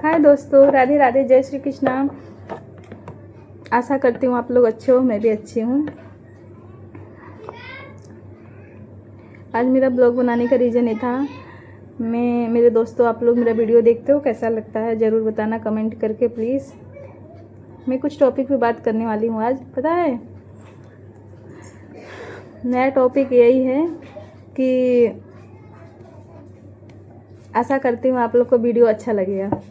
हाय दोस्तों, राधे राधे, जय श्री कृष्णा। आशा करती हूँ आप लोग अच्छे हो, मैं भी अच्छी हूँ। आज मेरा ब्लॉग बनाने का रीज़न ये था, मेरे दोस्तों आप लोग मेरा वीडियो देखते हो, कैसा लगता है ज़रूर बताना कमेंट करके प्लीज़। मैं कुछ टॉपिक पे बात करने वाली हूँ आज। पता है, नया टॉपिक यही है कि आशा करती हूँ आप लोग को वीडियो अच्छा लगेगा।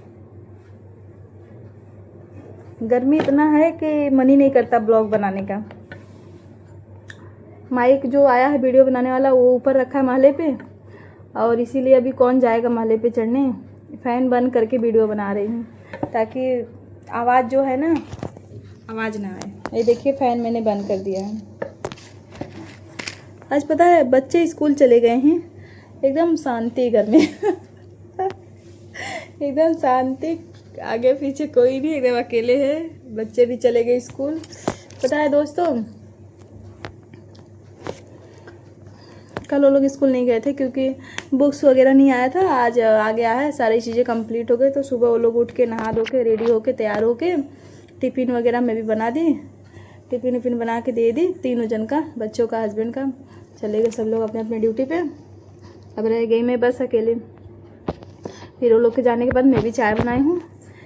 गर्मी इतना है कि मन ही नहीं करता ब्लॉग बनाने का। माइक जो आया है वीडियो बनाने वाला वो ऊपर रखा है महले पे, और इसीलिए अभी कौन जाएगा महले पे चढ़ने। फ़ैन बंद करके वीडियो बना रही हूँ ताकि आवाज़ जो है ना, आवाज़ ना आए। ये देखिए फ़ैन मैंने बंद कर दिया है। आज पता है बच्चे स्कूल चले गए हैं, एकदम शांति घर में एकदम शांति, आगे पीछे कोई नहीं, एकदम अकेले हैं। बच्चे भी चले गए स्कूल। पता है दोस्तों, कल वो लोग स्कूल नहीं गए थे क्योंकि बुक्स वगैरह नहीं आया था। आज आ गया है, सारी चीज़ें कंप्लीट हो गई। तो सुबह वो लोग उठ के नहा धो के रेडी होके तैयार होके टिफ़िन वगैरह मैं भी बना दी, टिफ़िन विफ़िन बना के दे दी। तीनों जन का, बच्चों का, हस्बैंड का। चले गए सब लोग अपने अपने ड्यूटी पे। अब रह गई मैं बस अकेले। फिर वो लोग के जाने के बाद मैं भी चाय बनाई हूँ,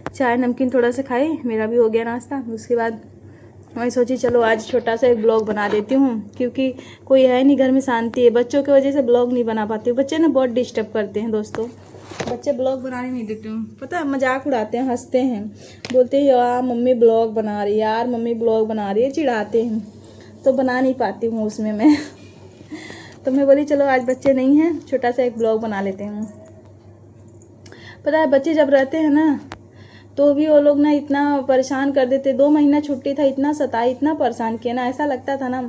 चाय नमकीन थोड़ा सा खाई, मेरा भी हो गया नाश्ता। उसके बाद मैं सोची चलो आज छोटा सा एक ब्लॉग बना देती हूँ, क्योंकि कोई है नहीं घर में, शांति है। बच्चों की वजह से ब्लॉग नहीं बना पाती हूँ। बच्चे ना बहुत डिस्टर्ब करते हैं दोस्तों, बच्चे ब्लॉग बनाने नहीं देते हूँ। पता है, मजाक उड़ाते हैं, हंसते हैं, बोलते हैं यार मम्मी ब्लॉग बना रही है, यार मम्मी ब्लॉग बना रही है, चिढ़ाते हैं। तो बना नहीं पाती हूँ उसमें मैं तो मैं बोली चलो आज बच्चे नहीं हैं, छोटा सा एक ब्लॉग बना लेते हैं। पता है बच्चे जब रहते हैं ना तो भी वो लोग ना इतना परेशान कर देते। 2 महीना छुट्टी था, इतना सताए, इतना परेशान किया ना, ऐसा लगता था ना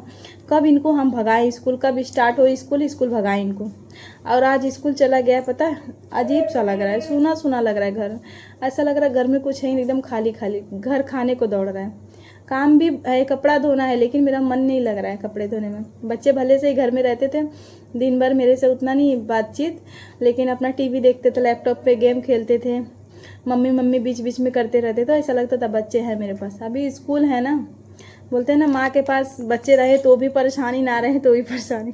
कब इनको हम भगाएं स्कूल, कब स्टार्ट हो स्कूल भगाएं इनको। और आज स्कूल चला गया। पता है अजीब सा लग रहा है, सूना सूना लग रहा है घर। ऐसा लग रहा है घर में कुछ है, एकदम खाली खाली, घर खाने को दौड़ रहा है। काम भी है, कपड़ा धोना है, लेकिन मेरा मन नहीं लग रहा है कपड़े धोने में। बच्चे भले से ही घर में रहते थे, दिन भर मेरे से उतना नहीं बातचीत, लेकिन अपना टीवी देखते थे, लैपटॉप पे गेम खेलते थे, मम्मी मम्मी बीच बीच में करते रहते। तो ऐसा लगता था बच्चे हैं मेरे पास। अभी स्कूल है ना, बोलते हैं ना माँ के पास बच्चे रहे तो भी परेशानी, ना रहे तो भी परेशानी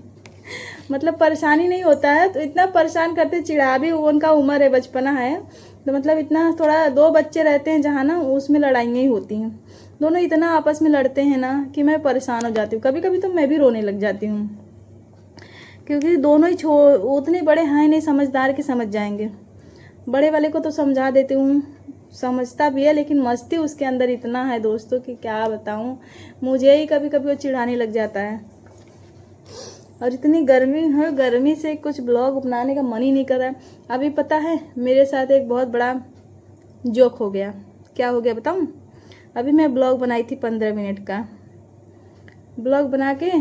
मतलब परेशानी नहीं होता है तो इतना परेशान करते, चिढ़ा भी। उनका उम्र है, बचपना है, तो मतलब इतना थोड़ा। 2 बच्चे रहते हैं जहाँ ना, उसमें लड़ाइयाँ ही होती हैं। दोनों इतना आपस में लड़ते हैं ना कि मैं परेशान हो जाती हूँ। कभी कभी तो मैं भी रोने लग जाती हूँ, क्योंकि दोनों ही उतने बड़े हैं नहीं, समझदार के समझ जाएंगे। बड़े वाले को तो समझा देती हूँ, समझता भी है, लेकिन मस्ती उसके अंदर इतना है दोस्तों कि क्या बताऊँ। मुझे ही कभी कभी वो चिढ़ाने लग जाता है। और इतनी गर्मी है, गर्मी से कुछ ब्लॉग बनाने का मन ही नहीं कर रहा है। अभी पता है मेरे साथ एक बहुत बड़ा जोक हो गया। क्या हो गया बताऊँ? अभी मैं ब्लॉग बनाई थी 15 मिनट का, ब्लॉग बना के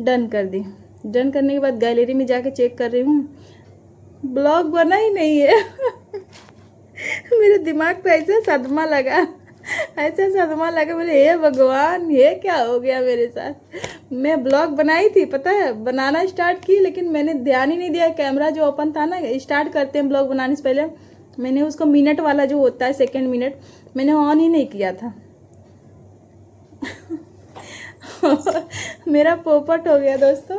डन कर दी। डन करने के बाद गैलरी में जाके चेक कर रही हूँ, ब्लॉग बना ही नहीं है मेरे दिमाग पे ऐसा सदमा लगा, ऐसा सदमा लगा। बोले हे भगवान, ये क्या हो गया मेरे साथ। मैं ब्लॉग बनाई थी, पता है, बनाना स्टार्ट की, लेकिन मैंने ध्यान ही नहीं दिया। कैमरा जो ओपन था ना, स्टार्ट करते हैं ब्लॉग बनाने से पहले, मैंने उसको मिनट वाला जो होता है, सेकेंड मिनट, मैंने ऑन ही नहीं किया था मेरा पोपट हो गया दोस्तों।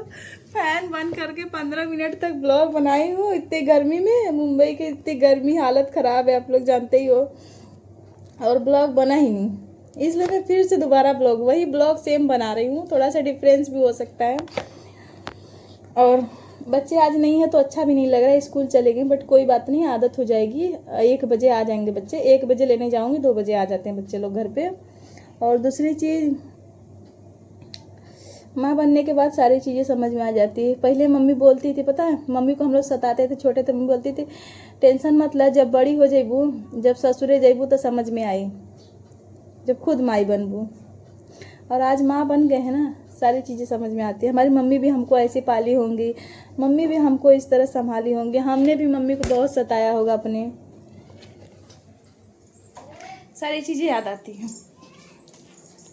फैन बंद करके 15 मिनट तक ब्लॉग बनाई हूँ, इतनी गर्मी में। मुंबई की इतनी गर्मी, हालत ख़राब है, आप लोग जानते ही हो। और ब्लॉग बना ही नहीं, इसलिए मैं फिर से दोबारा ब्लॉग, वही ब्लॉग सेम बना रही हूँ। थोड़ा सा डिफरेंस भी हो सकता है। और बच्चे आज नहीं है तो अच्छा भी नहीं लग रहा है, स्कूल चले गए, बट कोई बात नहीं, आदत हो जाएगी। 1 बजे आ जाएंगे बच्चे, 1 बजे लेने जाऊँगी, 2 बजे आ जाते हैं बच्चे लोग घर पे। और दूसरी चीज़, माँ बनने के बाद सारी चीज़ें समझ में आ जाती है। पहले मम्मी बोलती थी, पता है, मम्मी को हम लोग सताते थे, छोटे थे, मम्मी बोलती थी टेंशन मत ले, जब बड़ी हो जाइबू, जब ससुरे जाइबू तो समझ में आई, जब खुद माई बनबू। और आज माँ बन गए हैं ना, सारी चीज़ें समझ में आती है। हमारी मम्मी भी हमको ऐसे पाली होंगी, मम्मी भी हमको इस तरह संभाली होंगी, हमने भी मम्मी को बहुत सताया होगा अपने, सारी चीज़ें याद आती हैं।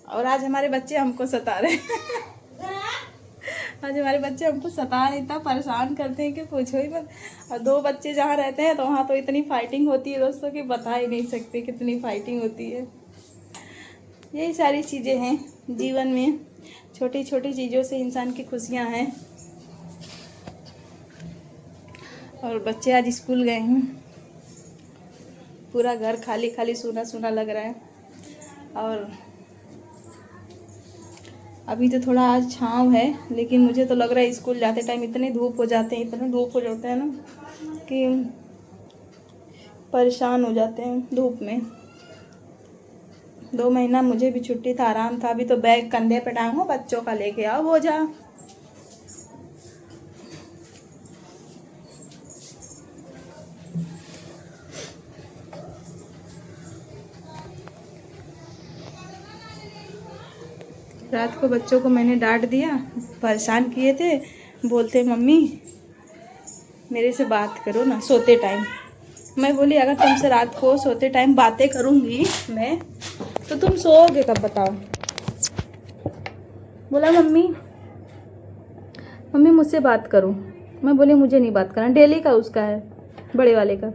और आज हमारे बच्चे हमको सता रहे हैं आज हमारे बच्चे हमको सता इतना परेशान करते हैं कि पूछो ही मत। और 2 बच्चे जहाँ रहते हैं तो वहाँ तो इतनी फाइटिंग होती है दोस्तों कि बता ही नहीं सकते कितनी फाइटिंग होती है। यही सारी चीज़ें हैं जीवन में, छोटी छोटी चीज़ों से इंसान की खुशियाँ हैं। और बच्चे आज स्कूल गए हैं, पूरा घर खाली खाली सूना सूना लग रहा है। और अभी तो थोड़ा आज छाँव है, लेकिन मुझे तो लग रहा है स्कूल जाते टाइम इतने धूप हो जाते हैं ना कि परेशान हो जाते हैं धूप में। 2 महीना मुझे भी छुट्टी था, आराम था। अभी तो बैग कंधे पे टांगो, बच्चों का लेके आओ बोझा। रात को बच्चों को मैंने डांट दिया, परेशान किए थे, बोलते मम्मी मेरे से बात करो ना सोते टाइम। मैं बोली अगर तुमसे रात को सोते टाइम बातें करूँगी मैं तो तुम सोओगे कब बताओ। बोला मम्मी मुझसे बात करो। मैं बोली मुझे नहीं बात करना, डेली का उसका है बड़े वाले का,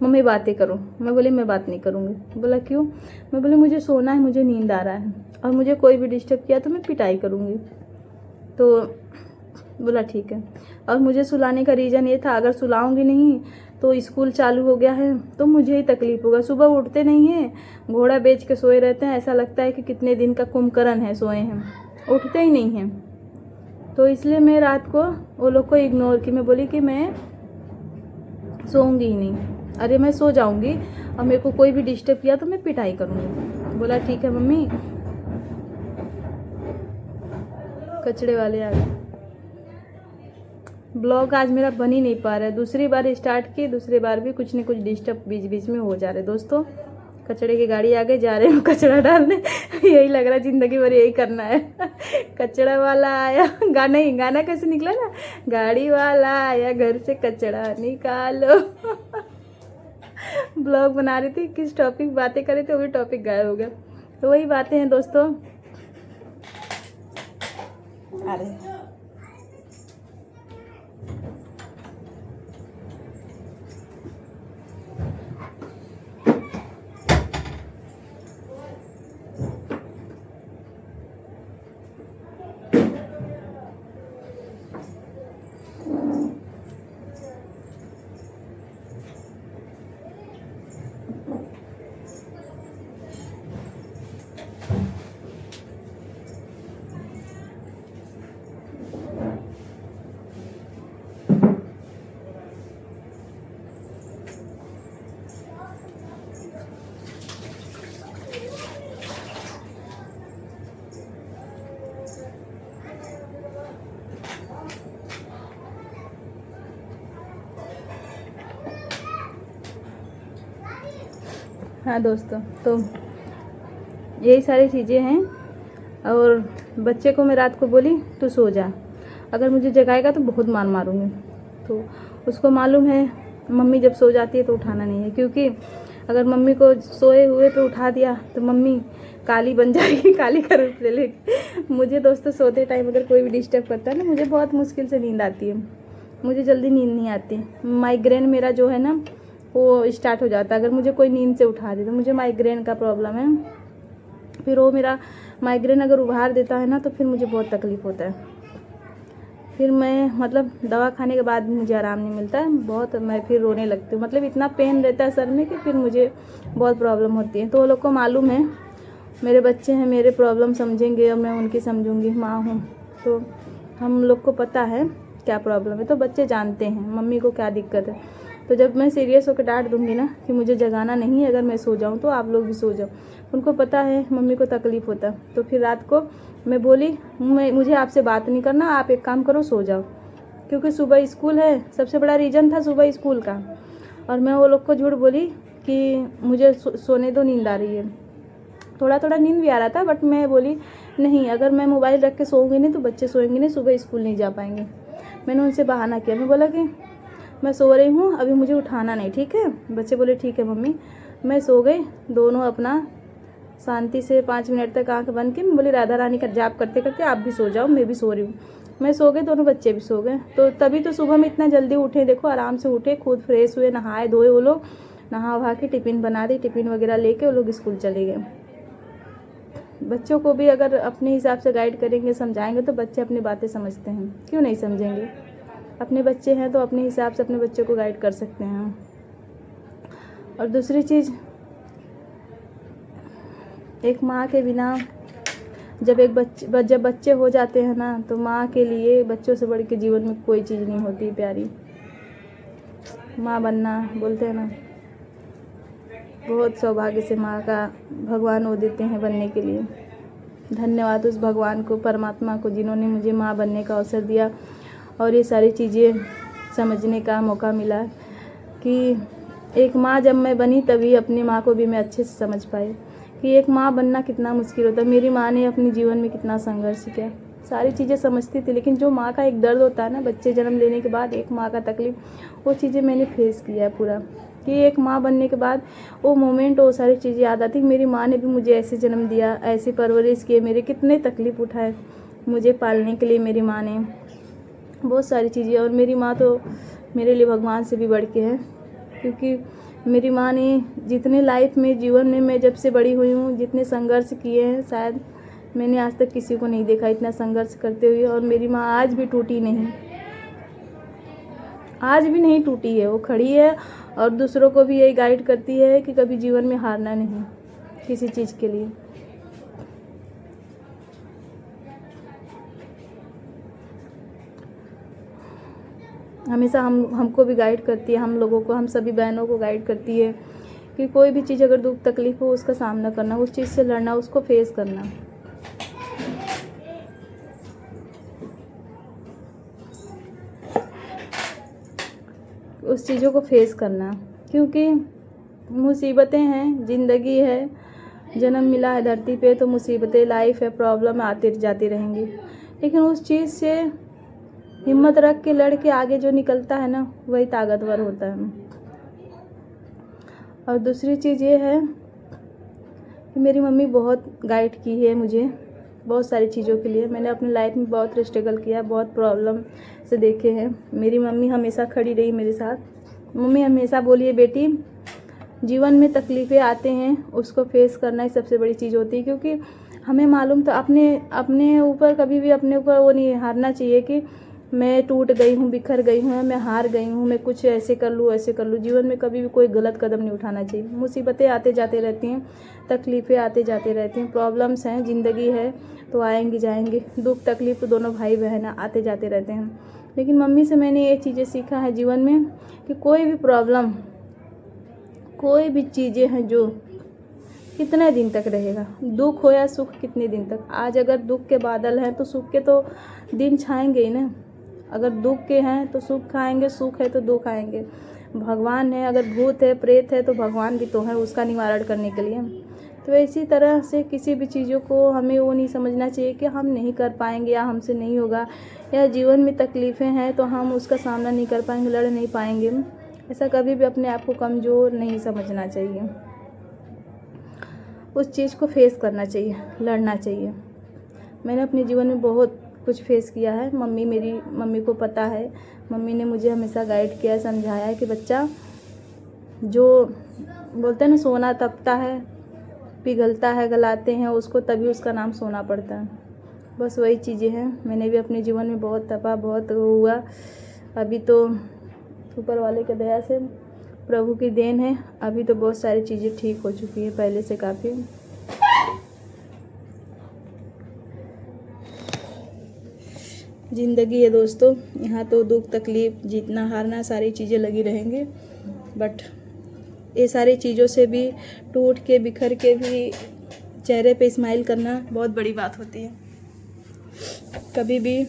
मम्मी बातें करो। मैं बोली मैं बात नहीं करूँगी। बोला क्यों? मैं बोली मुझे सोना है, मुझे नींद आ रहा है और मुझे कोई भी डिस्टर्ब किया तो मैं पिटाई करूँगी। तो बोला ठीक है। और मुझे सुलाने का रीज़न ये था, अगर सुलाऊंगी नहीं तो स्कूल चालू हो गया है तो मुझे ही तकलीफ़ होगा। सुबह उठते नहीं हैं, घोड़ा बेच के सोए रहते हैं, ऐसा लगता है कि कितने दिन का कुंभकर्ण है सोए हैं, उठते ही नहीं हैं। तो इसलिए मैं रात को वो लोग को इग्नोर की, मैं बोली कि मैं सोऊंगी ही नहीं। अरे मैं सो जाऊंगी और मेरे को कोई भी डिस्टर्ब किया तो मैं पिटाई करूँगी। बोला ठीक है मम्मी। कचड़े वाले आ गए। ब्लॉग आज मेरा बन ही नहीं पा रहा है, दूसरी बार स्टार्ट की, दूसरी बार भी कुछ न कुछ डिस्टर्ब बीच बीच में हो जा रहे दोस्तों। कचड़े की गाड़ी आ गई, जा रहे हैं कचरा डालने। यही लग रहा है ज़िंदगी भर यही करना है। कचड़ा वाला आया, गाना कैसे निकला ना, गाड़ी वाला आया घर से कचड़ा निकालो। ब्लॉग बना रही थी, किस टॉपिक बातें कर रहे थे, वो भी टॉपिक गायब हो गया। तो वही बातें हैं दोस्तों। अरे हाँ दोस्तों, तो यही सारी चीज़ें हैं। और बच्चे को मैं रात को बोली तू सो जा, अगर मुझे जगाएगा तो बहुत मार मारूंगी। तो उसको मालूम है मम्मी जब सो जाती है तो उठाना नहीं है, क्योंकि अगर मम्मी को सोए हुए पे उठा दिया तो मम्मी काली बन जाएगी, काली का रूप ले लेगी। मुझे दोस्तों सोते टाइम अगर कोई भी डिस्टर्ब करता है ना, मुझे बहुत मुश्किल से नींद आती है, मुझे जल्दी नींद नहीं आती। माइग्रेन मेरा जो है ना वो स्टार्ट हो जाता है अगर मुझे कोई नींद से उठा दे, तो मुझे माइग्रेन का प्रॉब्लम है। फिर वो मेरा माइग्रेन अगर उभार देता है ना तो फिर मुझे बहुत तकलीफ़ होता है। फिर मैं मतलब दवा खाने के बाद भी मुझे आराम नहीं मिलता है बहुत, मैं फिर रोने लगती हूँ। मतलब इतना पेन रहता है सर में कि फिर मुझे बहुत प्रॉब्लम होती है। तो वो लोग को मालूम है, मेरे बच्चे हैं, मेरे प्रॉब्लम समझेंगे और मैं उनकी समझूंगी, माँ हूँ तो हम लोग को पता है क्या प्रॉब्लम है। तो बच्चे जानते हैं मम्मी को क्या दिक्कत है। तो जब मैं सीरियस होकर डांट दूंगी ना कि मुझे जगाना नहीं है, अगर मैं सो जाऊँ तो आप लोग भी सो जाओ, उनको पता है मम्मी को तकलीफ़ होता। तो फिर रात को मैं बोली मुझे आपसे बात नहीं करना, आप एक काम करो सो जाओ, क्योंकि सुबह स्कूल है। सबसे बड़ा रीज़न था सुबह स्कूल का। और मैं वो लोग को झूठ बोली कि मुझे सोने दो, नींद आ रही है। थोड़ा थोड़ा नींद भी आ रहा था, बट मैं बोली नहीं, अगर मैं मोबाइल रख के सोऊंगी नहीं तो बच्चे सोएंगे नहीं, सुबह स्कूल नहीं जा पाएंगे। मैंने उनसे बहाना किया, मैं बोला कि मैं सो रही हूँ, अभी मुझे उठाना नहीं, ठीक है। बच्चे बोले ठीक है मम्मी। मैं सो गई, दोनों अपना शांति से 5 मिनट तक आंख बंद की। मैं बोली राधा रानी का जाप करते करते आप भी सो जाओ, मैं भी सो रही हूँ। मैं सो गई, दोनों बच्चे भी सो गए। तो तभी तो सुबह में इतना जल्दी उठे, देखो आराम से उठे, खुद फ्रेश हुए, नहाए धोए, वो लोग नहा वहा के टिफ़िन बना दी, टिफ़िन वगैरह लेके वो लोग स्कूल चले गए। बच्चों को भी अगर अपने हिसाब से गाइड करेंगे, समझाएंगे तो बच्चे अपनी बातें समझते हैं, क्यों नहीं समझेंगे। अपने बच्चे हैं तो अपने हिसाब से अपने बच्चों को गाइड कर सकते हैं। और दूसरी चीज़, एक माँ के बिना जब बच्चे हो जाते हैं ना, तो माँ के लिए बच्चों से बढ़ के जीवन में कोई चीज़ नहीं होती प्यारी। माँ बनना बोलते हैं ना, बहुत सौभाग्य से माँ का भगवान वो देते हैं बनने के लिए। धन्यवाद उस भगवान को, परमात्मा को, जिन्होंने मुझे माँ बनने का अवसर दिया और ये सारी चीज़ें समझने का मौका मिला कि एक माँ जब मैं बनी तभी अपनी माँ को भी मैं अच्छे से समझ पाई कि एक माँ बनना कितना मुश्किल होता है। मेरी माँ ने अपने जीवन में कितना संघर्ष किया, सारी चीज़ें समझती थी, लेकिन जो माँ का एक दर्द होता है ना बच्चे जन्म लेने के बाद, एक माँ का तकलीफ़, वो चीज़ें मैंने फेस किया है पूरा। कि एक माँ बनने के बाद वो मोमेंट, वो सारी चीज़ें याद आती। मेरी माँ ने भी मुझे ऐसे जन्म दिया, ऐसी परवरिश किए, मेरे कितने तकलीफ़ उठाए मुझे पालने के लिए मेरी माँ ने, बहुत सारी चीज़ें। और मेरी माँ तो मेरे लिए भगवान से भी बढ़ के है, क्योंकि मेरी माँ ने जितने लाइफ में, जीवन में मैं जब से बड़ी हुई हूँ, जितने संघर्ष किए हैं, शायद मैंने आज तक किसी को नहीं देखा इतना संघर्ष करते हुए। और मेरी माँ आज भी टूटी नहीं, आज भी नहीं टूटी है, वो खड़ी है और दूसरों को भी यही गाइड करती है कि कभी जीवन में हारना नहीं किसी चीज़ के लिए। हमेशा हमको भी गाइड करती है, हम लोगों को, हम सभी बहनों को गाइड करती है कि कोई भी चीज़ अगर दुख तकलीफ हो उसका सामना करना, उस चीज़ से लड़ना, उसको फेस करना। उस चीज़ों को फेस करना, क्योंकि मुसीबतें हैं, ज़िंदगी है, जन्म मिला है धरती पे तो मुसीबतें, लाइफ है, प्रॉब्लम आती जाती रहेंगी, लेकिन उस चीज़ से हिम्मत रख के लड़ के आगे जो निकलता है ना, वही ताकतवर होता है। और दूसरी चीज़ ये है कि मेरी मम्मी बहुत गाइड की है मुझे बहुत सारी चीज़ों के लिए। मैंने अपनी लाइफ में बहुत स्ट्रगल किया, बहुत प्रॉब्लम से देखे हैं। मेरी मम्मी हमेशा खड़ी रही मेरे साथ। मम्मी हमेशा बोली है, बेटी जीवन में तकलीफ़ें आते हैं, उसको फेस करना ही सबसे बड़ी चीज़ होती है। क्योंकि हमें मालूम तो अपने ऊपर कभी भी अपने ऊपर वो नहीं हारना चाहिए कि मैं टूट गई हूँ, बिखर गई हूँ, मैं हार गई हूँ, मैं कुछ ऐसे कर लूँ ऐसे कर लूँ। जीवन में कभी भी कोई गलत कदम नहीं उठाना चाहिए। मुसीबतें आते जाते रहती हैं, तकलीफ़ें आते जाते रहती हैं, प्रॉब्लम्स हैं, ज़िंदगी है तो आएंगी जाएंगे, दुख तकलीफ़ तो दोनों भाई बहन आते जाते रहते हैं। लेकिन मम्मी से मैंने ये चीज़ें सीखा है जीवन में कि कोई भी प्रॉब्लम, कोई भी चीज़ें हैं जो कितने दिन तक रहेगा, दुख हो या सुख कितने दिन तक। आज अगर दुख के बादल हैं तो सुख के तो दिन छाएंगे ही ना। अगर दुख के हैं तो सुख आएंगे, सुख है तो दुख आएंगे। भगवान है, अगर भूत है, प्रेत है तो भगवान भी तो है उसका निवारण करने के लिए। तो इसी तरह से किसी भी चीज़ों को हमें वो नहीं समझना चाहिए कि हम नहीं कर पाएंगे या हमसे नहीं होगा, या जीवन में तकलीफ़ें हैं तो हम उसका सामना नहीं कर पाएंगे, लड़ नहीं पाएंगे। ऐसा कभी भी अपने आप को कमज़ोर नहीं समझना चाहिए। उस चीज़ को फेस करना चाहिए, लड़ना चाहिए। मैंने अपने जीवन में बहुत कुछ फेस किया है। मम्मी को पता है। मम्मी ने मुझे हमेशा गाइड किया, समझाया है कि बच्चा, जो बोलते हैं ना सोना तपता है, पिघलता है, गलाते हैं उसको, तभी उसका नाम सोना पड़ता है। बस वही चीज़ें हैं। मैंने भी अपने जीवन में बहुत तपा, बहुत हुआ। अभी तो ऊपर वाले की दया से, प्रभु की देन है, अभी तो बहुत सारी चीज़ें ठीक हो चुकी है पहले से काफ़ी। ज़िंदगी है दोस्तों, यहाँ तो दुख तकलीफ़, जीतना हारना, सारी चीज़ें लगी रहेंगी। बट ये सारी चीज़ों से भी टूट के, बिखर के भी चेहरे पे स्माइल करना बहुत बड़ी बात होती है। कभी भी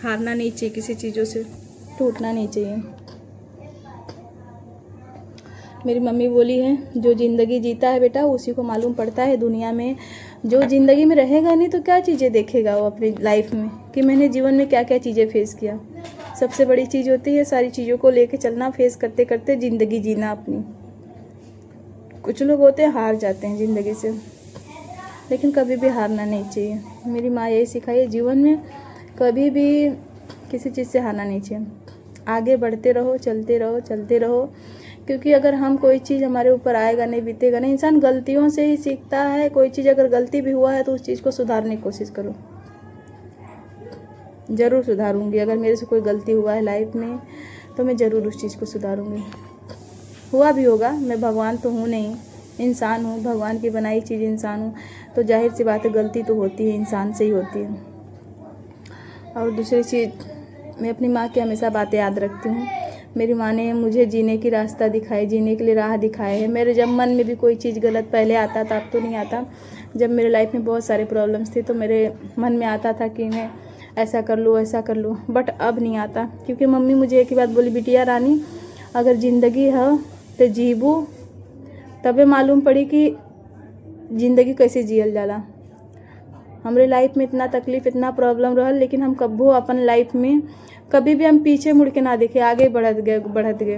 हारना नहीं चाहिए, किसी चीज़ों से टूटना नहीं चाहिए। मेरी मम्मी बोली है, जो ज़िंदगी जीता है बेटा उसी को मालूम पड़ता है दुनिया में। जो ज़िंदगी में रहेगा नहीं तो क्या चीज़ें देखेगा वो अपनी लाइफ में, कि मैंने जीवन में क्या क्या चीज़ें फेस किया। सबसे बड़ी चीज़ होती है सारी चीज़ों को लेके चलना, फेस करते करते ज़िंदगी जीना अपनी। कुछ लोग होते हैं हार जाते हैं ज़िंदगी से, लेकिन कभी भी हारना नहीं चाहिए। मेरी माँ यही सिखाई है, जीवन में कभी भी किसी चीज़ से हारना नहीं चाहिए। आगे बढ़ते रहो, चलते रहो, चलते रहो, क्योंकि अगर हम कोई चीज़ हमारे ऊपर आएगा नहीं, बीतेगा नहीं। इंसान गलतियों से ही सीखता है। कोई चीज़ अगर गलती भी हुआ है तो उस चीज़ को सुधारने की कोशिश करो। ज़रूर सुधारूँगी। अगर मेरे से कोई गलती हुआ है लाइफ में तो मैं ज़रूर उस चीज़ को सुधारूँगी। हुआ भी होगा, मैं भगवान तो हूँ नहीं, इंसान हूँ, भगवान की बनाई चीज़ इंसान हूँ, तो जाहिर सी बात है गलती तो होती है, इंसान से ही होती है। और दूसरी चीज़, मैं अपनी माँ की हमेशा बातें याद रखती हूँ। मेरी माँ ने मुझे जीने की रास्ता दिखाई, जीने के लिए राह दिखाए है। मेरे जब मन में भी कोई चीज़ गलत पहले आता था, अब तो नहीं आता। जब मेरे लाइफ में बहुत सारे प्रॉब्लम्स थे तो मेरे मन में आता था कि मैं ऐसा कर लूँ, ऐसा कर लूँ, बट अब नहीं आता। क्योंकि मम्मी मुझे एक ही बात बोली, बिटिया रानी, अगर ज़िंदगी है तो जीबू, तबे मालूम पड़ी कि ज़िंदगी कैसे जियल जाला। हमारे लाइफ में इतना तकलीफ़, इतना प्रॉब्लम रहल, लेकिन हम कब्बो अपन लाइफ में कभी भी हम पीछे मुड़ के ना देखे, आगे बढ़त गए।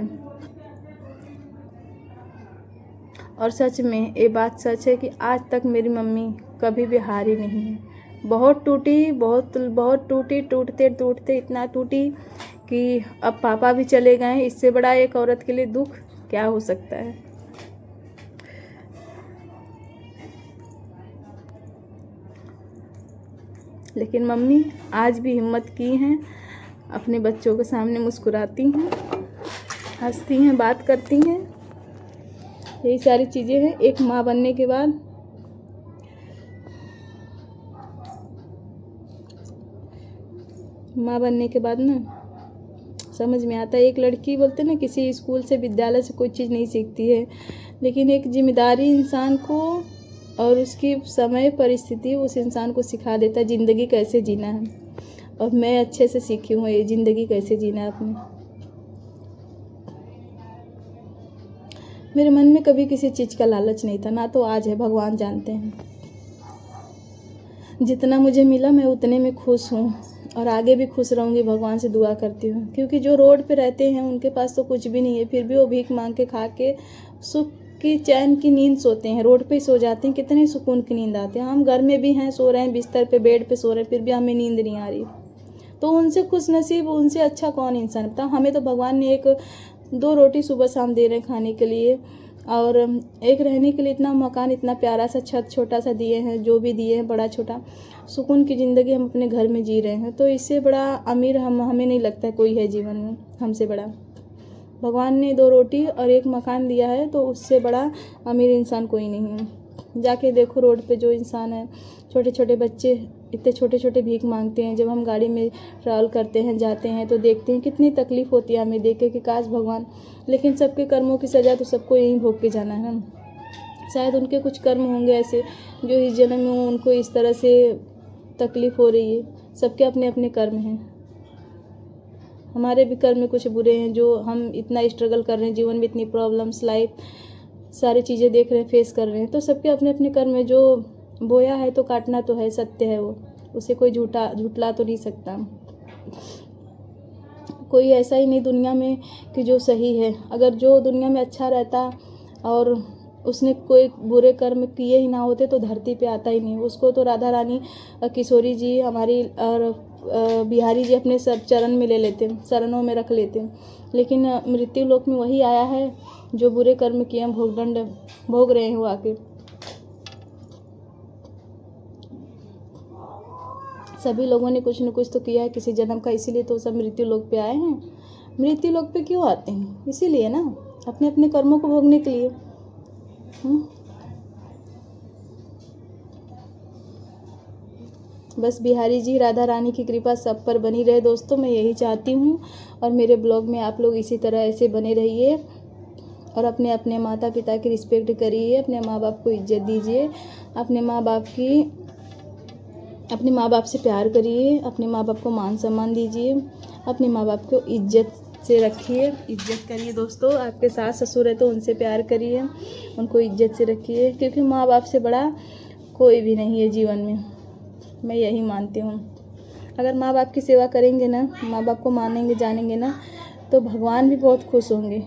और सच में ये बात सच है कि आज तक मेरी मम्मी कभी भी हारी नहीं है। बहुत टूटी, बहुत टूटी, टूटते इतना टूटी कि अब पापा भी चले गए। इससे बड़ा एक औरत के लिए दुख क्या हो सकता है। लेकिन मम्मी आज भी हिम्मत की हैं, अपने बच्चों के सामने मुस्कुराती हैं, हंसती हैं, बात करती हैं। यही सारी चीज़ें हैं एक माँ बनने के बाद। माँ बनने के बाद ना समझ में आता है। एक लड़की बोलते ना किसी स्कूल से, विद्यालय से कोई चीज़ नहीं सीखती है, लेकिन एक जिम्मेदारी इंसान को और उसकी समय परिस्थिति उस इंसान को सिखा देता है ज़िंदगी कैसे जीना है। और मैं अच्छे से सीखी हूँ ये ज़िंदगी कैसे जीना है अपने। मेरे मन में कभी किसी चीज़ का लालच नहीं था, ना तो आज है, भगवान जानते हैं। जितना मुझे मिला मैं उतने में खुश हूँ और आगे भी खुश रहूँगी, भगवान से दुआ करती हूँ। क्योंकि जो रोड पे रहते हैं उनके पास तो कुछ भी नहीं है, फिर भी वो भीख मांग के खा के सुख की, चैन की नींद सोते हैं। रोड पे ही सो जाते हैं, कितने सुकून की नींद आती है। हम घर में भी हैं, सो रहे हैं बिस्तर पे, बेड पे सो रहे हैं, फिर भी हमें नींद नहीं आ रही। तो उनसे खुश नसीब, उनसे अच्छा कौन इंसान बताओ। हमें तो भगवान ने 1-2 रोटी सुबह शाम दे रहे हैं खाने के लिए, और एक रहने के लिए इतना मकान, इतना प्यारा सा छत छोटा सा दिए हैं, जो भी दिए हैं बड़ा छोटा, सुकून की ज़िंदगी हम अपने घर में जी रहे हैं। तो इससे बड़ा अमीर हमें नहीं लगता है कोई है जीवन में हमसे बड़ा। भगवान ने 2 रोटी और 1 मकान दिया है, तो उससे बड़ा अमीर इंसान कोई नहीं है। जाके देखो रोड पे जो इंसान है, छोटे छोटे बच्चे इतने छोटे छोटे भीख मांगते हैं। जब हम गाड़ी में ट्रैवल करते हैं, जाते हैं, तो देखते हैं कितनी तकलीफ़ होती है हमें देख के कि काश भगवान, लेकिन सबके कर्मों की सज़ा तो सबको यहीं भोग के जाना है। शायद उनके कुछ कर्म होंगे ऐसे जो इस जन्म में उनको इस तरह से तकलीफ़ हो रही है। सबके अपने अपने कर्म हैं। हमारे भी कर्म में कुछ बुरे हैं, जो हम इतना स्ट्रगल कर रहे हैं जीवन में, इतनी प्रॉब्लम्स, लाइफ, सारी चीज़ें देख रहे हैं, फेस कर रहे हैं। तो सबके अपने अपने कर्म में जो बोया है तो काटना तो है, सत्य है वो, उसे कोई झूठला तो नहीं सकता। कोई ऐसा ही नहीं दुनिया में कि जो सही है। अगर जो दुनिया में अच्छा रहता और उसने कोई बुरे कर्म किए ही ना होते तो धरती पे आता ही नहीं। उसको तो राधा रानी, किशोरी जी हमारी और बिहारी जी अपने सब चरण में ले लेते, चरणों में रख लेते। लेकिन मृत्यु लोक में वही आया है जो बुरे कर्म किए हैं, भोगदंड भोग रहे हैं वो आके। सभी लोगों ने कुछ न कुछ तो किया है किसी जन्म का, इसीलिए तो सब मृत्यु लोक पे आए हैं। मृत्यु लोक पे क्यों आते हैं? इसीलिए ना, अपने अपने कर्मों को भोगने के लिए। बस बिहारी जी, राधा रानी की कृपा सब पर बनी रहे दोस्तों, मैं यही चाहती हूँ। और मेरे ब्लॉग में आप लोग इसी तरह ऐसे बने रहिए और अपने अपने माता पिता की रिस्पेक्ट करिए, अपने माँ बाप को इज्जत दीजिए, अपने माँ बाप से प्यार करिए, अपने माँ बाप को मान सम्मान दीजिए, अपने माँ बाप को इज्जत से रखिए, इज्जत करिए दोस्तों। आपके सास ससुर है तो उनसे प्यार करिए, उनको इज्जत से रखिए, क्योंकि माँ बाप से बड़ा कोई भी नहीं है जीवन में, मैं यही मानती हूँ। अगर माँ बाप की सेवा करेंगे ना, माँ बाप को मानेंगे जानेंगे ना, तो भगवान भी बहुत खुश होंगे।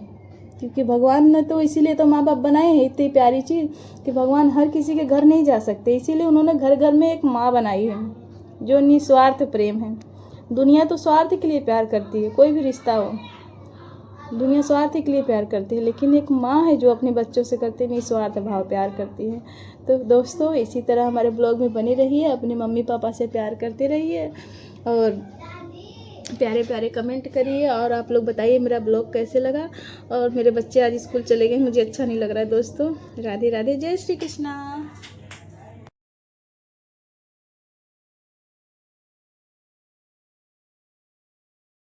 क्योंकि भगवान ने तो इसीलिए तो माँ बाप बनाए हैं, इतनी प्यारी चीज़ कि भगवान हर किसी के घर नहीं जा सकते, इसीलिए उन्होंने घर घर में एक माँ बनाई है जो निस्वार्थ प्रेम है। दुनिया तो स्वार्थ के लिए प्यार करती है, कोई भी रिश्ता हो, दुनिया स्वार्थ के लिए प्यार करती है, लेकिन एक माँ है जो अपने बच्चों से करते निस्वार्थ भाव प्यार करती है। तो दोस्तों इसी तरह हमारे ब्लॉग में बने रहिए, अपने मम्मी पापा से प्यार करते रहिए और प्यारे प्यारे कमेंट करिए। और आप लोग बताइए मेरा ब्लॉग कैसे लगा। और मेरे बच्चे आज स्कूल चले गए, मुझे अच्छा नहीं लग रहा है दोस्तों। राधे राधे, जय श्री कृष्णा।